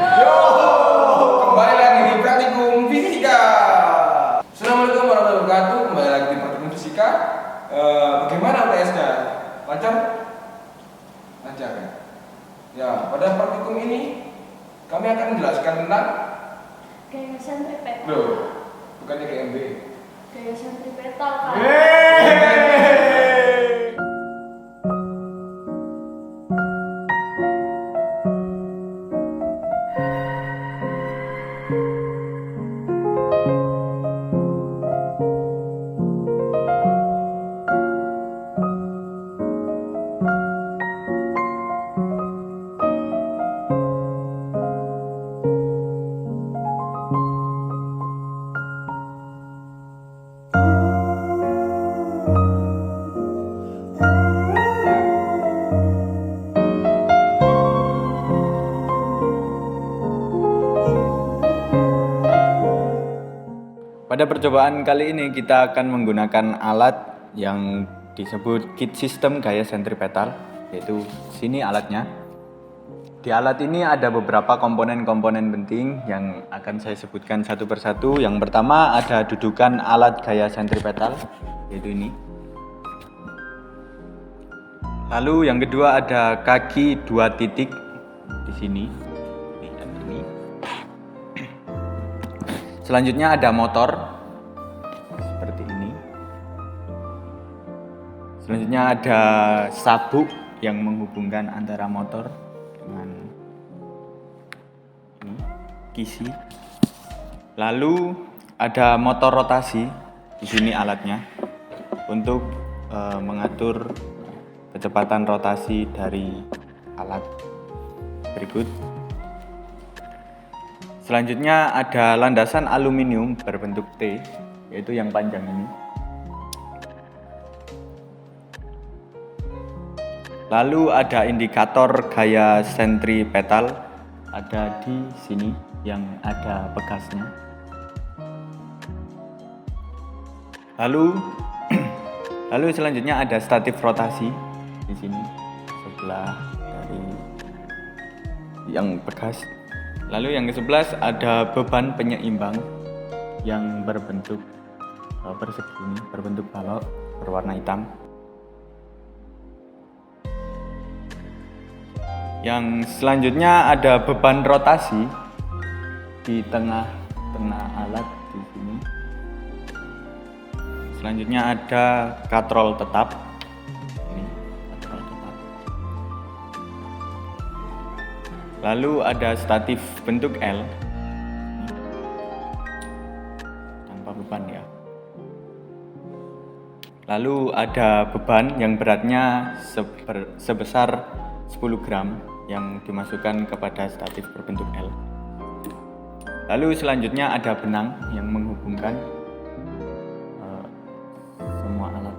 Yo, kembali lagi di Praktikum Fisika. Assalamualaikum warahmatullahi wabarakatuh. Kembali lagi di Praktikum Fisika. Bagaimana UTS-nya? Lancar? Lancar ya? Ya, pada praktikum ini kami akan menjelaskan tentang gaya sentripetal. loh, bukannya GMB. Gaya sentripetal kan. Pada percobaan kali ini kita akan menggunakan alat yang disebut kit sistem gaya sentripetal, yaitu sini alatnya. Di alat ini ada beberapa komponen-komponen penting yang akan saya sebutkan satu persatu. Yang pertama ada dudukan alat gaya sentripetal, yaitu ini. Lalu yang kedua ada kaki 2 titik di sini. Dan ini. Selanjutnya ada motor seperti ini. Selanjutnya ada sabuk yang menghubungkan antara motor dengan ini, kisi. Lalu ada motor rotasi di sini alatnya untuk mengatur kecepatan rotasi dari alat berikut. Selanjutnya ada landasan aluminium berbentuk T, yaitu yang panjang ini. Lalu ada indikator gaya sentripetal, ada di sini yang ada bekasnya. Lalu selanjutnya ada statif rotasi di sini sebelah dari yang bekas. Lalu yang ke-11 ada beban penyeimbang yang berbentuk persegi ini, berbentuk balok berwarna hitam. Yang selanjutnya ada beban rotasi di tengah-tengah alat di sini. Selanjutnya ada katrol tetap. Ini katrol tetap. Lalu ada statif bentuk L tanpa beban ya. Lalu ada beban yang beratnya sebesar 10 gram yang dimasukkan kepada statif berbentuk L. Lalu selanjutnya ada benang yang menghubungkan semua alat.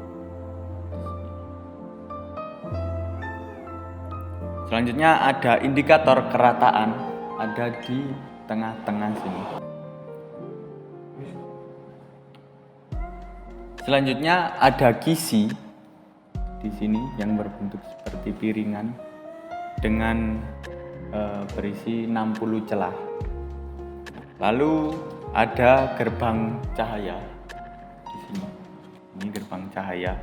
Selanjutnya ada indikator kerataan, ada di tengah-tengah sini. Selanjutnya ada kisi di sini yang berbentuk seperti piringan dengan berisi 60 celah. Lalu ada gerbang cahaya di sini. Ini gerbang cahaya.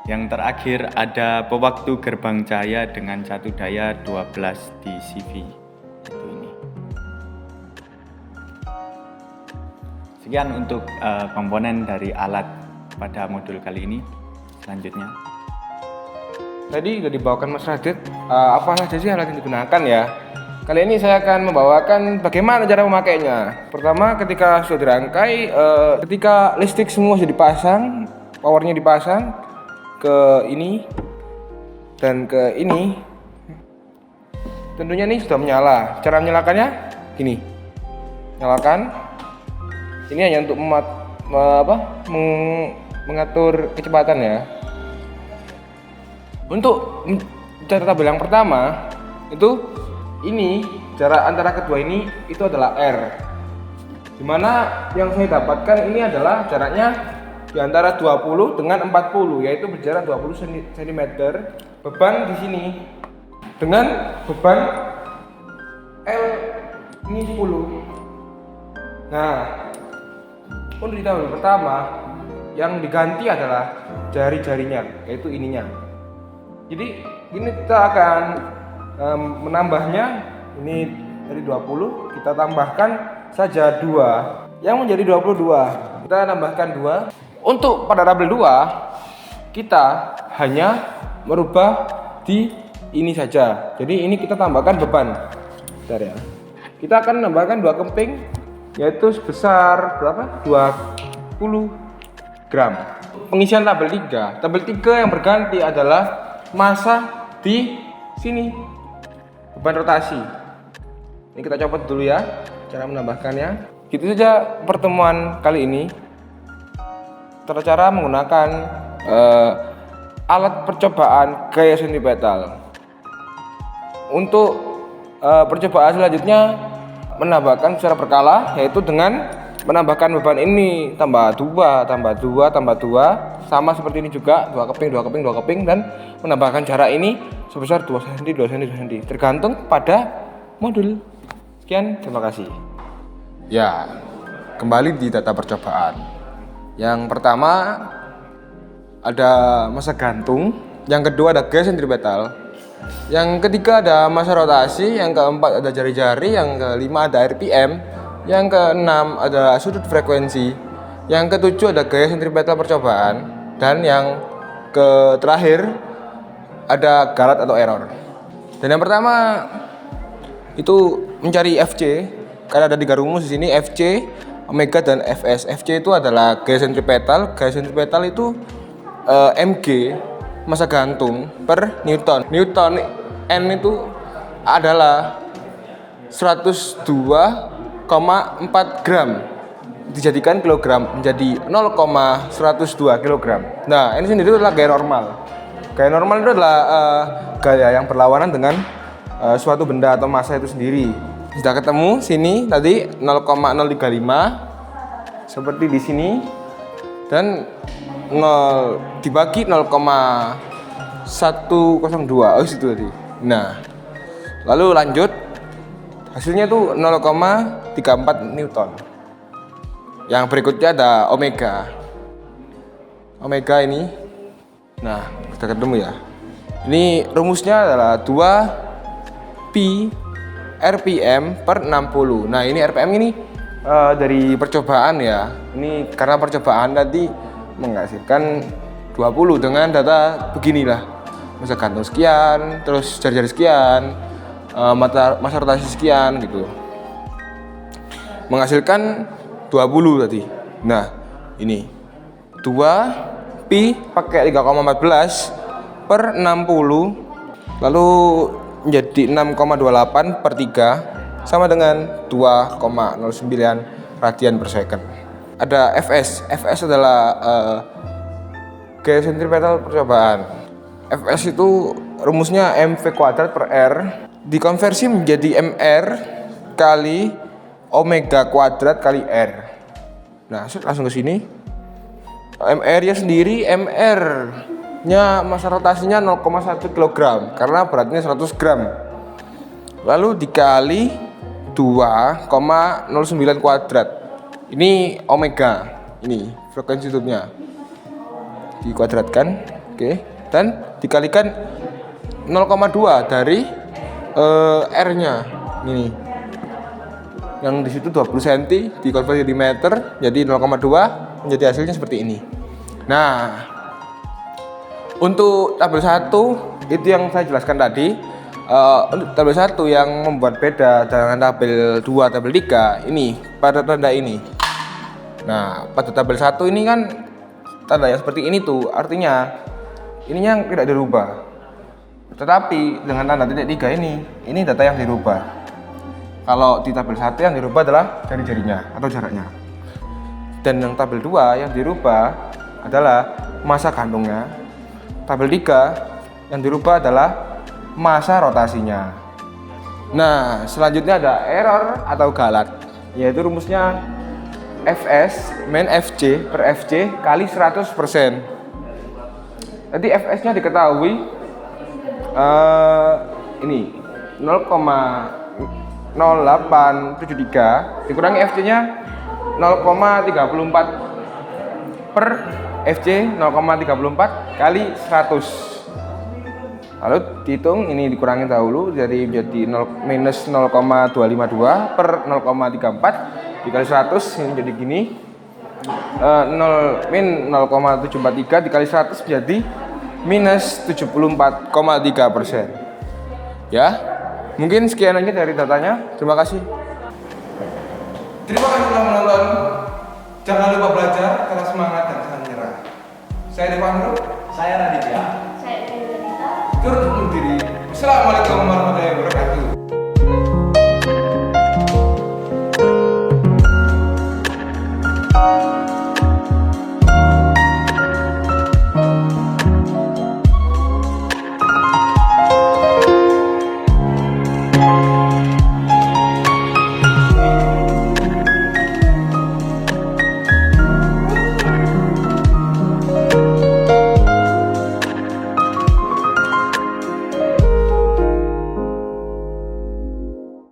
Yang terakhir ada pewaktu gerbang cahaya dengan satu daya 12 di CV. Itu ini. Sekian untuk komponen dari alat pada modul kali ini. Selanjutnya. Tadi sudah dibawakan Mas Radit apa saja sih alat yang digunakan ya. Kali ini saya akan membawakan bagaimana cara memakainya. Pertama, ketika sudah dirangkai, ketika listrik semua sudah dipasang, powernya dipasang ke ini dan ke ini, tentunya ini sudah menyala. Cara menyalakannya gini, nyalakan. Ini hanya untuk mengatur kecepatan ya. Untuk cara tabel yang pertama itu ini jarak antara kedua ini itu adalah R. Dimana yang saya dapatkan ini adalah jaraknya di antara 20 dengan 40, yaitu berjarak 20 cm. Beban di sini dengan beban L ini 10. Nah, untuk di tabel pertama yang diganti adalah jari-jarinya, yaitu ininya. Jadi ini kita akan menambahnya, ini dari 20 kita tambahkan saja 2 yang menjadi 22. Kita tambahkan 2. Untuk pada tabel 2 kita hanya merubah di ini saja. Jadi ini kita tambahkan beban. Bentar ya. Kita akan menambahkan 2 kemping, yaitu sebesar berapa? 20 gram. Pengisian tabel 3. Tabel 3 yang berganti adalah massa di sini. Beban rotasi. Ini kita copot dulu ya cara menambahkannya. Gitu saja pertemuan kali ini. Tata cara menggunakan alat percobaan gaya sentripetal. Untuk percobaan selanjutnya menambahkan secara berkala, yaitu dengan menambahkan beban ini tambah 2 tambah 2 tambah 2 sama seperti ini juga, 2 keping 2 keping 2 keping, dan menambahkan jarak ini sebesar 2 cm 2 cm 2 cm tergantung pada modul. Sekian, terima kasih. Ya, kembali di data percobaan. Yang pertama ada massa gantung, yang kedua ada gaya sentripetal, yang ketiga ada massa rotasi, yang keempat ada jari-jari, yang kelima ada RPM, yang keenam ada sudut frekuensi, yang ketujuh ada gaya sentripetal percobaan, dan yang terakhir ada galat atau error. Dan yang pertama itu mencari FC, karena ada 3 rumus di sini, FC, omega, dan Fs. FC itu adalah gaya sentripetal. Gaya sentripetal itu mg, massa gantung per Newton. Newton N itu adalah 102,4 gram dijadikan kilogram, menjadi 0,102 kilogram. Nah, ini sendiri adalah gaya normal. Gaya normal itu adalah gaya yang berlawanan dengan suatu benda atau massa itu sendiri. Sudah ketemu sini tadi 0,035 seperti di sini, dan 0 dibagi 0,102. Oh, situ tadi. Nah, lalu lanjut hasilnya itu 0,34 Newton. Yang berikutnya ada omega. Omega ini. Nah, sudah ketemu ya. Ini rumusnya adalah 2 pi RPM per 60. Nah, ini RPM ini dari percobaan ya. Ini karena percobaan tadi menghasilkan 20 dengan data beginilah. Massa gantung sekian, terus jari-jari sekian, massa rotasi sekian gitu. Menghasilkan 20 tadi. Nah, ini 2 pi pakai 3,14 per 60, lalu menjadi 6,28 per 3 sama dengan 2,09 radian per second. Ada Fs. Fs adalah gaya sentripetal percobaan. Fs itu rumusnya mv kuadrat per r dikonversi menjadi mr kali omega kuadrat kali r. Nah, langsung ke sini. Mr nya sendiri, mr nya massa rotasinya 0,1 kg karena beratnya 100 gram. Lalu dikali 2,09 kuadrat. Ini omega, ini frekuensi tutupnya. Dikuadratkan, oke. Dan dikalikan 0,2 dari R-nya. Ini. Yang di situ 20 cm dikonversi di meter jadi 0,2, menjadi hasilnya seperti ini. Nah, untuk tabel 1 itu yang saya jelaskan tadi. Untuk tabel 1 yang membuat beda dengan tabel 2, tabel 3 ini pada tanda ini. Nah, pada tabel 1 ini kan tanda yang seperti ini tuh, artinya ininya tidak dirubah. Tetapi dengan tanda titik 3 ini data yang dirubah. Kalau di tabel 1 yang dirubah adalah jari-jarinya atau jaraknya. Dan yang tabel 2 yang dirubah adalah massa gantungnya. Tabel 3 yang dirubah adalah massa rotasinya. Nah, selanjutnya ada error atau galat, yaitu rumusnya Fs min Fc per Fc kali 100%. Jadi Fs nya diketahui ini 0,0873 dikurangi FC-nya 0,34 per FC 0,34 kali 100. Lalu dihitung, ini dikurangi dahulu jadi menjadi minus 0,252 per 0,34 dikali 100 ini jadi gini. 0,743 dikali 100 menjadi minus 74,3%. Ya, mungkin sekian aja dari datanya. Terima kasih. Terima kasih telah menonton. Jangan lupa belajar, karena semangat dan jangan menyerah. Saya Devan. Saya Raditya. Saya Dewi Lanita. Turut undur diri. Assalamualaikum warahmatullahi wabarakatuh.